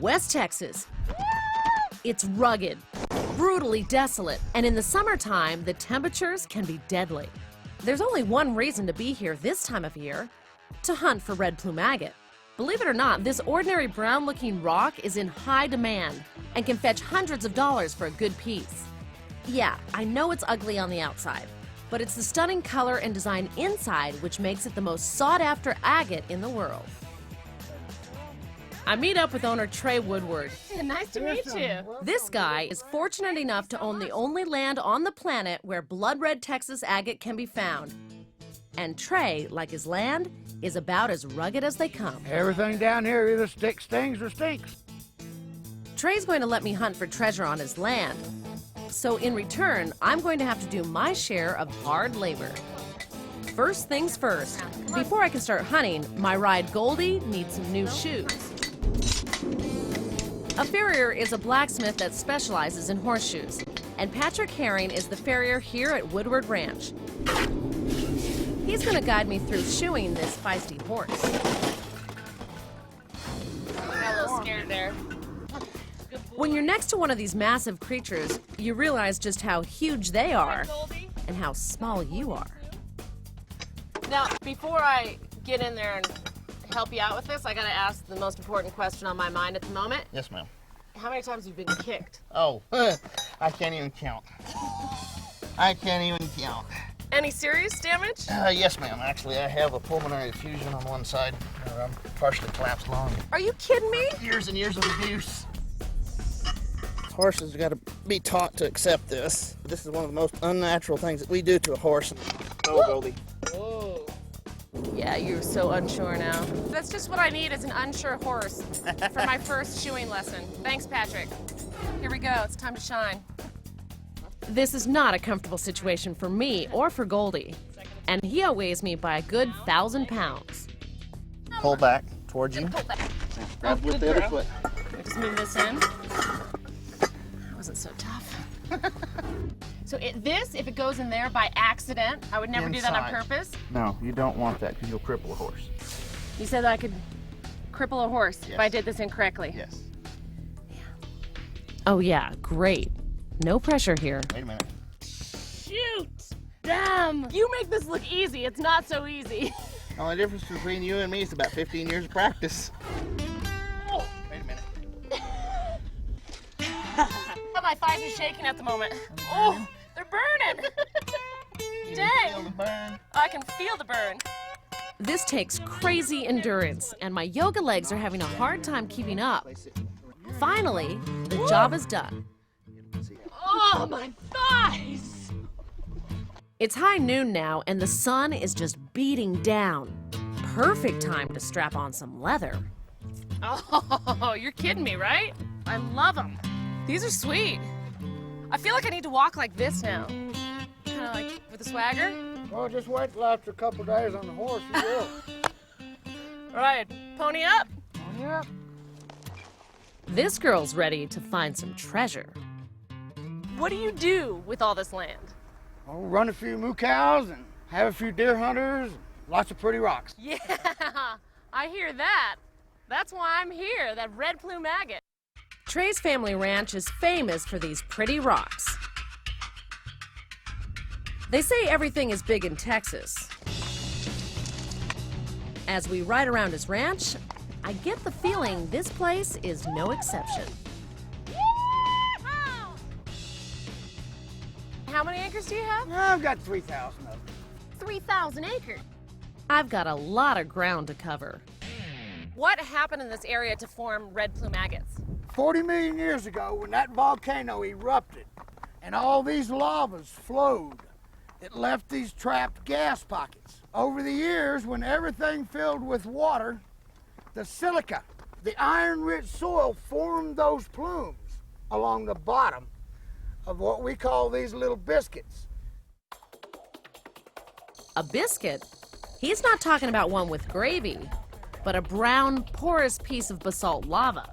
West Texas. It's rugged, brutally desolate, and in the summertime, the temperatures can be deadly. There's only one reason to be here this time of year: to hunt for red plume agate. Believe it or not, this ordinary brown-looking rock is in high demand and can fetch hundreds of dollars for a good piece. Yeah, I know it's ugly on the outside, but it's the stunning color and design inside which makes it the most sought-after agate in the world. I meet up with owner Trey Woodward. Nice to meet you. This guy is fortunate enough to own the only land on the planet where blood red Texas agate can be found. And Trey, like his land, is about as rugged as they come. Everything down here either stings or stinks. Trey's going to let me hunt for treasure on his land. So in return, I'm going to have to do my share of hard labor. First things first, before I can start hunting, my ride Goldie needs some new shoes. A farrier is a blacksmith that specializes in horseshoes, and Patrick Herring is the farrier here at Woodward Ranch. He's going to guide me through shoeing this feisty horse. I got a little scared there. When you're next to one of these massive creatures, you realize just how huge they are and how small you are. Now, before I get in there and help you out with this, I gotta ask the most important question on my mind at the moment. Yes, ma'am. How many times have you been kicked? Oh, I can't even count. I can't even count. Any serious damage? Yes, ma'am. Actually, I have a pulmonary effusion on one side. I'm partially collapsed lung. Are you kidding me? Years and years of abuse. Horses have got to be taught to accept this. This is one of the most unnatural things that we do to a horse. Oh, Goldie. Whoa. Yeah, you're so unsure now. That's just what I need, is an unsure horse for my first shoeing lesson. Thanks, Patrick. Here we go. It's time to shine. This is not a comfortable situation for me or for Goldie, and he outweighs me by a good 1,000 pounds. Pull back towards you. Pull back. Grab with the other foot. We just move this in. That wasn't so tough. So if it goes in there by accident, I would never do that on purpose. No, you don't want that because you'll cripple a horse. You said that I could cripple a horse Yes. if I did this incorrectly. Yes. Oh yeah, great. No pressure here. Wait a minute. Shoot! Damn! You make this look easy. It's not so easy. The only difference between you and me is about 15 years of practice. Oh. Wait a minute. My thighs are shaking at the moment. Oh, they're burning! Dang! Feel the burn? I can feel the burn. This takes crazy endurance, and my yoga legs are having a hard time keeping up. Finally, the job is done. Oh, my thighs! It's high noon now, and the sun is just beating down. Perfect time to strap on some leather. Oh, you're kidding me, right? I love them. These are sweet. I feel like I need to walk like this now. Kind of like with a swagger. Well, just wait till after a couple of days on the horse, you will. All right, pony up. Yeah. This girl's ready to find some treasure. What do you do with all this land? I'll run a few moo cows and have a few deer hunters, lots of pretty rocks. Yeah, I hear that. That's why I'm here, that red plume agate. Trey's family ranch is famous for these pretty rocks. They say everything is big in Texas. As we ride around his ranch, I get the feeling this place is no exception. How many acres do you have? I've got 3,000 of them. 3,000 acres. I've got a lot of ground to cover. What happened in this area to form red plume agates? 40 million years ago, when that volcano erupted and all these lavas flowed, it left these trapped gas pockets. Over the years, when everything filled with water, the silica, the iron-rich soil, formed those plumes along the bottom of what we call these little biscuits. A biscuit? He's not talking about one with gravy, but a brown, porous piece of basalt lava.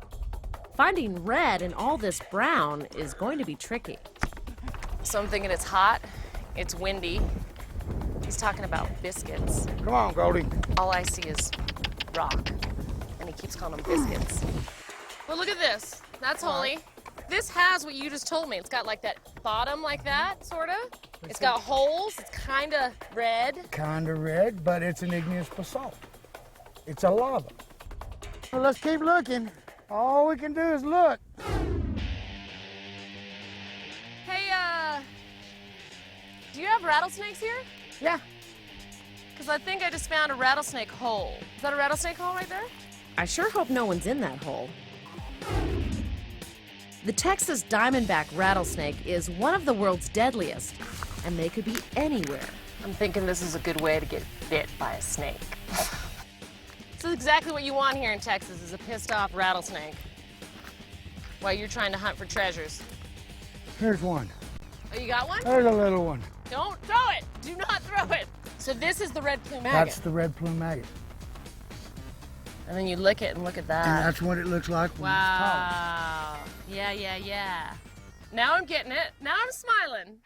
Finding red in all this brown is going to be tricky. So I'm thinking it's hot, it's windy. He's talking about biscuits. Come on, Goldie. All I see is rock, and he keeps calling them biscuits. Well, look at this. That's holy. This has what you just told me. It's got like that bottom like that, sort of. It's got holes. It's kind of red. Kind of red, but it's an igneous basalt. It's a lava. Well, let's keep looking. All we can do is look. Hey, do you have rattlesnakes here? Yeah. Because I think I just found a rattlesnake hole. Is that a rattlesnake hole right there? I sure hope no one's in that hole. The Texas diamondback rattlesnake is one of the world's deadliest, and they could be anywhere. I'm thinking this is a good way to get bit by a snake. This is exactly what you want here in Texas, is a pissed off rattlesnake. While you're trying to hunt for treasures. Here's one. Oh, you got one? There's a little one. Don't throw it. Do not throw it. So this is the red plume agate. That's the red plume agate. And then you lick it and look at that. And that's what it looks like when it's polished. Wow. Yeah. Now I'm getting it. Now I'm smiling.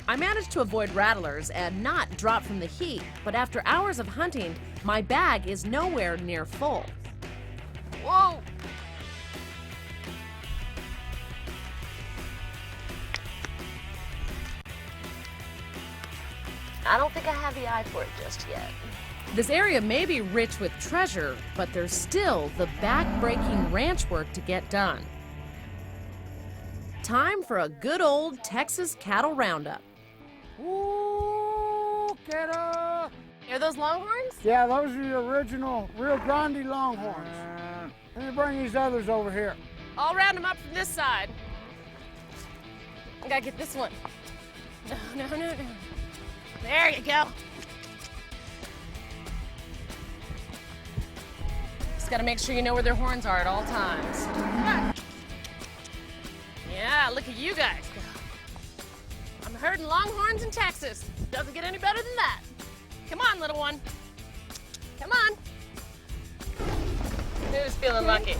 I managed to avoid rattlers and not drop from the heat, but after hours of hunting, my bag is nowhere near full. Whoa. I don't think I have the eye for it just yet. This area may be rich with treasure, but there's still the back-breaking ranch work to get done. Time for a good old Texas cattle roundup. Ooh, get up! Are those longhorns? Yeah, those are the original Rio Grande longhorns. Let me bring these others over here. I'll round them up from this side. I gotta get this one. No. There you go. Just gotta make sure you know where their horns are at all times. Yeah, look at you guys go. I'm herding longhorns in Texas. Doesn't get any better than that. Come on, little one. Come on. Who's feeling lucky?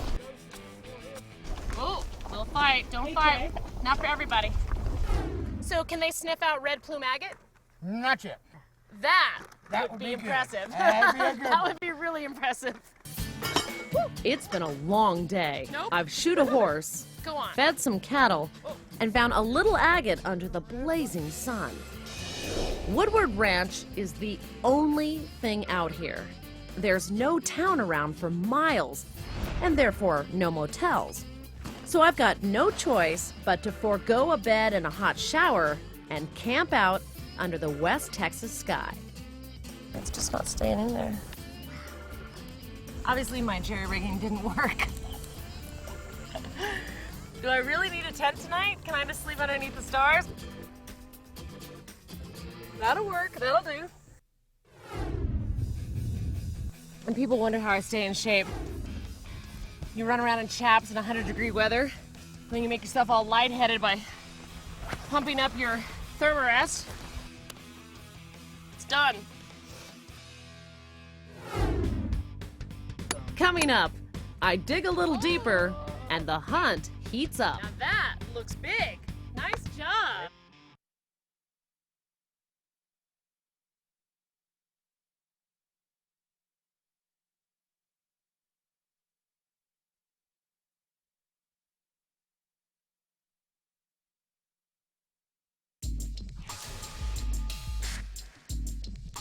Oh, little fight. Don't fight. Not for everybody. So can they sniff out red plume agate? Not yet. That would be good. impressive. That'd be a good That one. would be really impressive. It's been a long day. Nope. I've shoot a horse, Go on. fed some cattle, and found a little agate under the blazing sun. Woodward Ranch is the only thing out here. There's no town around for miles, and therefore no motels. So I've got no choice but to forego a bed and a hot shower and camp out under the West Texas sky. It's just not staying in there. Obviously, my jerry rigging didn't work. Do I really need a tent tonight? Can I just sleep underneath the stars? That'll work. That'll do. And people wonder how I stay in shape. You run around in chaps in 100-degree weather, then you make yourself all lightheaded by pumping up your Thermarest. It's done. Coming up, I dig a little deeper and the hunt heats up. Now that looks big. Nice job.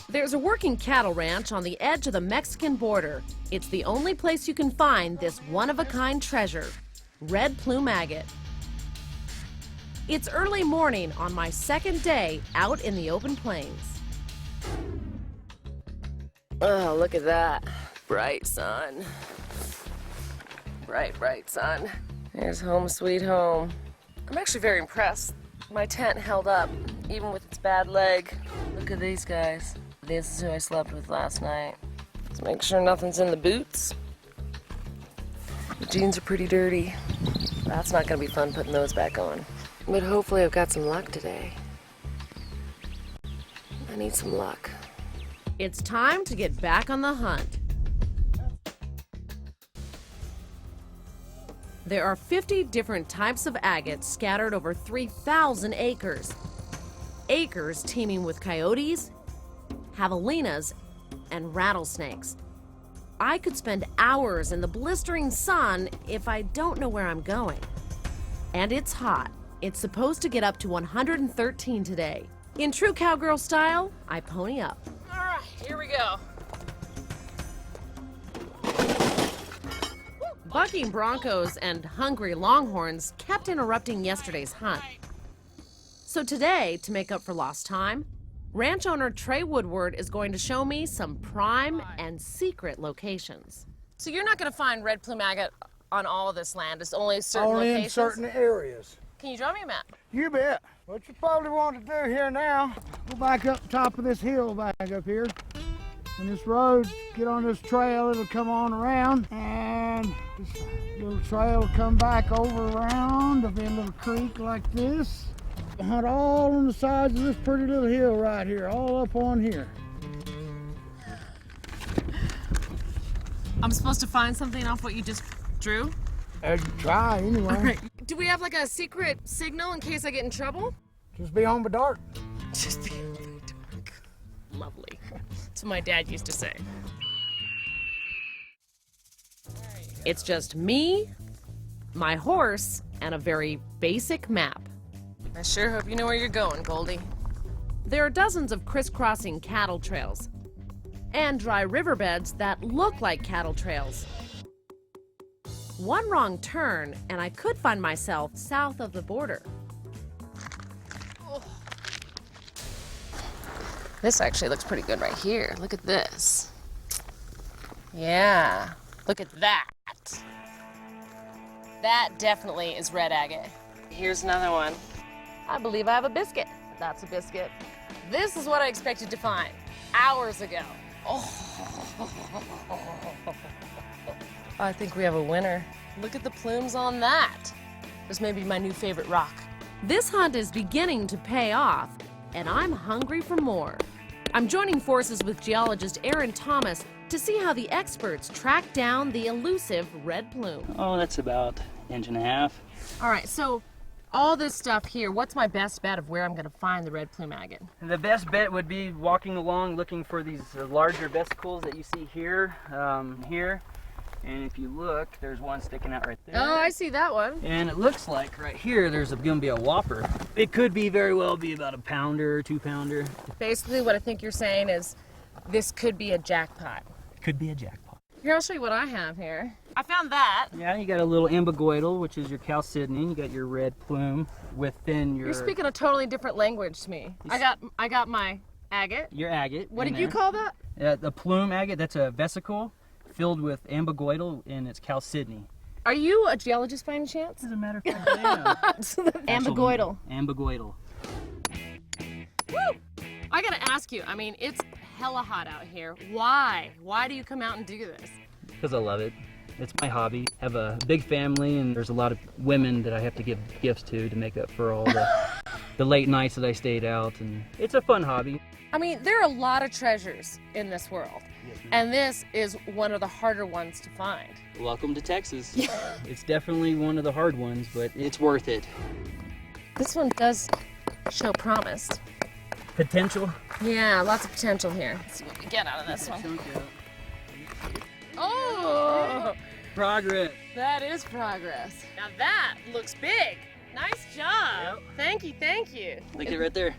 There's a working cattle ranch on the edge of the Mexican border. It's the only place you can find this one-of-a-kind treasure, red plume agate. It's early morning on my second day out in the open plains. Oh, look at that. Bright sun. Bright sun. There's home sweet home. I'm actually very impressed. My tent held up, even with its bad leg. Look at these guys. This is who I slept with last night. Let's make sure nothing's in the boots. The jeans are pretty dirty. That's not gonna be fun putting those back on. But hopefully I've got some luck today. I need some luck. It's time to get back on the hunt. There are 50 different types of agates scattered over 3,000 acres. Acres teeming with coyotes, javelinas, and rattlesnakes. I could spend hours in the blistering sun if I don't know where I'm going. And it's hot. It's supposed to get up to 113 today. In true cowgirl style, I pony up. All right, here we go. Bucking broncos and hungry longhorns kept interrupting yesterday's hunt. So today, to make up for lost time, ranch owner Trey Woodward is going to show me some prime and secret locations. So you're not going to find red plume agate on all of this land. It's only certain Only locations? in certain areas. Can you draw me a map? You bet. What you probably want to do here now, go back up top of this hill back up here. And this road, get on this trail, it'll come on around, and this little trail will come back over around. There'll be a little creek like this. Hunt all on the sides of this pretty little hill right here, all up on here. I'm supposed to find something off what you just drew? As you try, anyway. All right. Do we have like a secret signal in case I get in trouble? Just be on the dark. Just be in the dark. Lovely. That's what my dad used to say. It's just me, my horse, and a very basic map. I sure hope you know where you're going, Goldie. There are dozens of crisscrossing cattle trails and dry riverbeds that look like cattle trails. One wrong turn, and I could find myself south of the border. This actually looks pretty good right here. Look at this. Yeah, look at that. That definitely is red agate. Here's another one. I believe I have a biscuit. That's a biscuit. This is what I expected to find hours ago. Oh. I think we have a winner. Look at the plumes on that. This may be my new favorite rock. This hunt is beginning to pay off, and I'm hungry for more. I'm joining forces with geologist Aaron Thomas to see how the experts track down the elusive red plume. Oh, that's about inch and a half. All right, so all this stuff here, what's my best bet of where I'm gonna find the red plume agate? The best bet would be walking along looking for these larger vesicles that you see here, here. And if you look, there's one sticking out right there. Oh, I see that one. And it looks like right here there's going to be a whopper. It could be very well be about a pounder, 2 pounder. Basically what I think you're saying is this could be a jackpot. Could be a jackpot. Here, I'll show you what I have here. I found that. Yeah, you got a little ambigoidal, which is your chalcedony. You got your red plume within your... You're speaking a totally different language to me. I got my agate. Your agate. What did you call that? The plume agate, that's a vesicle filled with ambigoidal, and it's chalcedony. Are you a geologist by any chance? As a matter of fact, I am. Ambigoidal. Ambigoidal. Woo! I gotta ask you, I mean, it's hella hot out here. Why? Why do you come out and do this? Because I love it. It's my hobby. I have a big family, and there's a lot of women that I have to give gifts to make up for all the late nights that I stayed out, and it's a fun hobby. I mean, there are a lot of treasures in this world, and this is one of the harder ones to find. Welcome to Texas. It's definitely one of the hard ones, but it's worth it. This one does show promise. Potential? Yeah, lots of potential here. Let's see what we get out of this one. Oh! Progress. That is progress. Now that looks big. Nice job. Yep. Thank you, thank you. Look at it right there.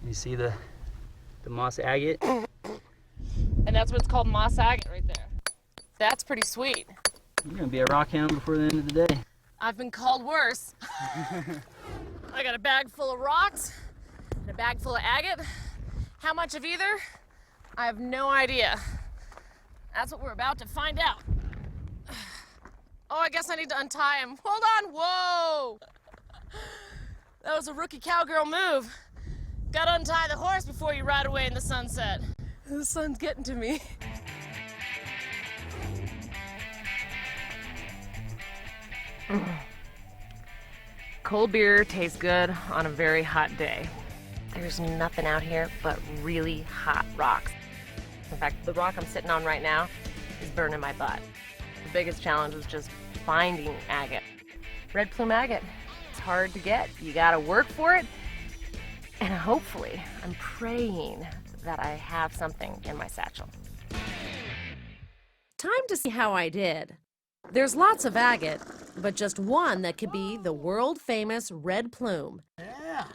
You see the moss agate? And that's what it's called, moss agate right there. That's pretty sweet. You're gonna be a rockhound before the end of the day. I've been called worse. I got a bag full of rocks and a bag full of agate. How much of either? I have no idea. That's what we're about to find out. Oh, I guess I need to untie him. Hold on, whoa! That was a rookie cowgirl move. Gotta untie the horse before you ride away in the sunset. The sun's getting to me. Cold beer tastes good on a very hot day. There's nothing out here but really hot rocks. In fact, the rock I'm sitting on right now is burning my butt. The biggest challenge was just finding agate. Red plume agate. It's hard to get. You gotta work for it. And hopefully, I'm praying that I have something in my satchel. Time to see how I did. There's lots of agate, but just one that could be the world-famous red plume. Yeah.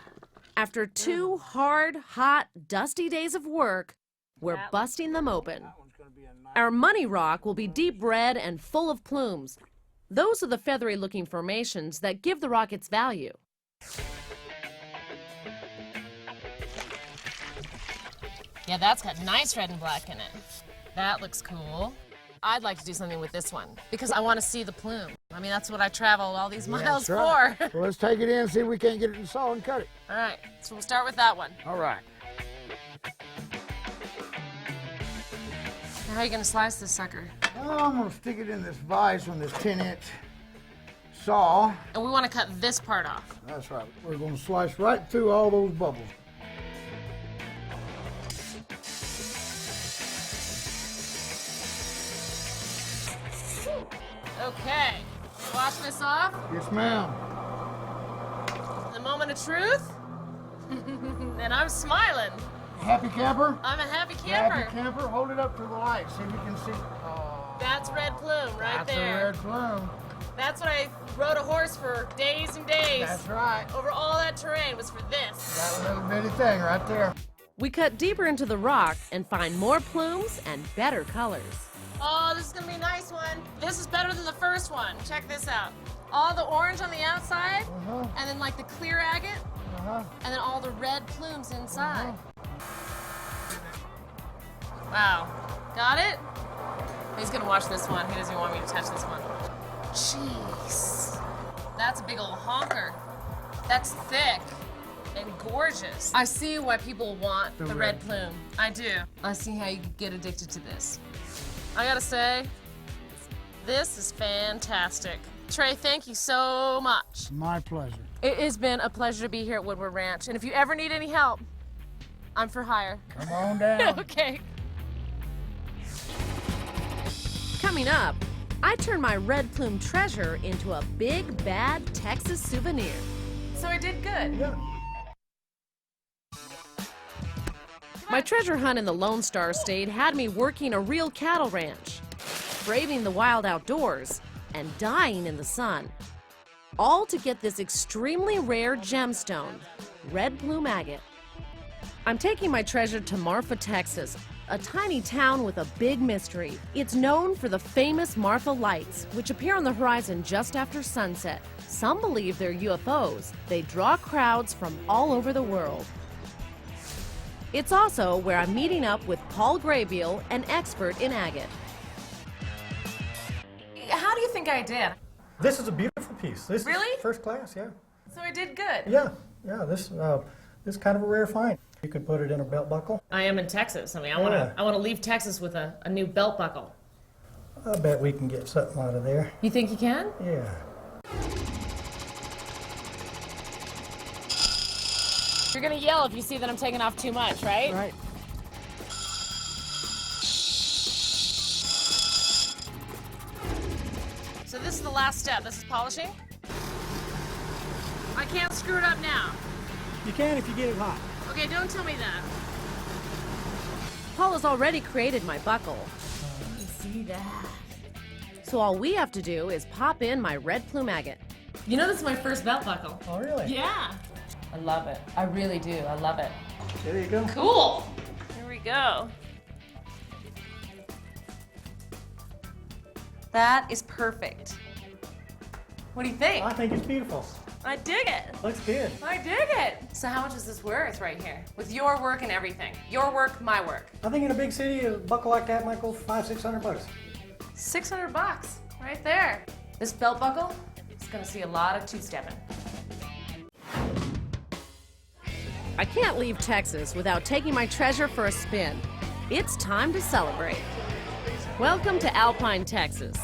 After 2 hard, hot, dusty days of work, we're busting them open. Our money rock will be deep red and full of plumes. Those are the feathery-looking formations that give the rock its value. Yeah, that's got nice red and black in it. That looks cool. I'd like to do something with this one because I want to see the plume. I mean, that's what I traveled all these miles for. Well, let's take it in and see if we can't get it in the saw and cut it. All right, so we'll start with that one. All right. How are you going to slice this sucker? Well, I'm going to stick it in this vise on this 10-inch saw. And we want to cut this part off. That's right. We're going to slice right through all those bubbles. Okay, wash this off. Yes, ma'am. The moment of truth. And I'm smiling. Happy camper? I'm a happy camper. Happy camper. Hold it up to the light so you can see. Oh, That's red plume right that's there. a red plume. That's what I rode a horse for days and days. That's right. Over all that terrain was for this. That little bitty thing right there. We cut deeper into the rock and find more plumes and better colors. Oh, this is gonna be a nice one. This is better than the first one. Check this out. All the orange on the outside, and then like the clear agate, and then all the red plumes inside. Wow. Got it? He's gonna watch this one. He doesn't even want me to touch this one. Jeez. That's a big old honker. That's thick and gorgeous. I see why people want the red plume. I do. I see how you get addicted to this. I gotta say, this is fantastic. Trey, thank you so much. My pleasure. It has been a pleasure to be here at Woodward Ranch. And if you ever need any help, I'm for hire. Come on down. Okay. Coming up, I turn my red plume treasure into a big, bad Texas souvenir. So I did good. Yeah. My treasure hunt in the Lone Star State had me working a real cattle ranch, braving the wild outdoors, and dying in the sun. All to get this extremely rare gemstone, red plume agate. I'm taking my treasure to Marfa, Texas, a tiny town with a big mystery. It's known for the famous Marfa lights, which appear on the horizon just after sunset. Some believe they're UFOs. They draw crowds from all over the world. It's also where I'm meeting up with Paul Graybeal, an expert in agate. How do you think I did? This is a beautiful piece. This Really? is first class, yeah. So I did good. Yeah. This is kind of a rare find. You can put it in a belt buckle. I am in Texas. I mean, Yeah. I want to leave Texas with a new belt buckle. I bet we can get something out of there. You think you can? Yeah. You're gonna yell if you see that I'm taking off too much, right? Right. So this is the last step. This is polishing. I can't screw it up now. You can if you get it hot. Okay, don't tell me that. Paul has already created my buckle, You see that? so all we have to do is pop in my red plume agate. You know this is my first belt buckle. Oh, really? Yeah. I love it. I really do. I love it. There you go. Cool. Here we go. That is perfect. What do you think? I think it's beautiful. I dig it. Looks good. I dig it. So how much is this worth right here? With your work and everything. Your work, my work. I think in a big city, a buckle like that might go $500-600. $600 right there. This belt buckle is gonna see a lot of two-stepping. I can't leave Texas without taking my treasure for a spin. It's time to celebrate. Welcome to Alpine, Texas,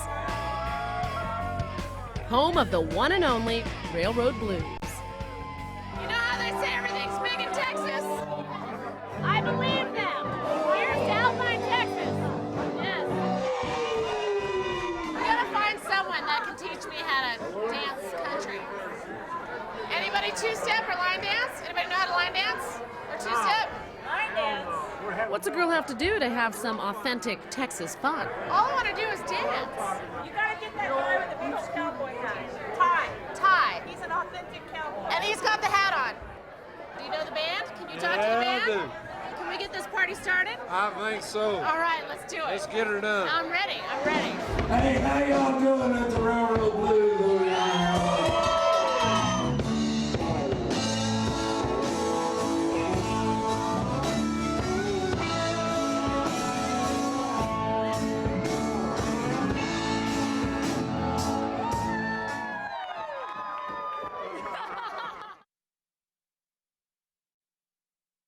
home of the one and only Railroad Blues. You know how they say everything's big in Texas? I believe them. Here's to Alpine, Texas. Yes. I gotta find someone that can teach me how to dance country. Anybody two-step or line dance? Anybody know how to line dance? Or two-step? Line dance. We're What's a girl have to do to have some authentic Texas fun? All I want to do is dance. You gotta get that guy with the big cowboy hat. Ty. He's an authentic cowboy. And he's got the hat on. Do you know the band? Can you talk to the band? I do. Can we get this party started? I think so. All right, let's do it. Let's get her done. I'm ready. Hey, how y'all doing at the Railroad Blues over there?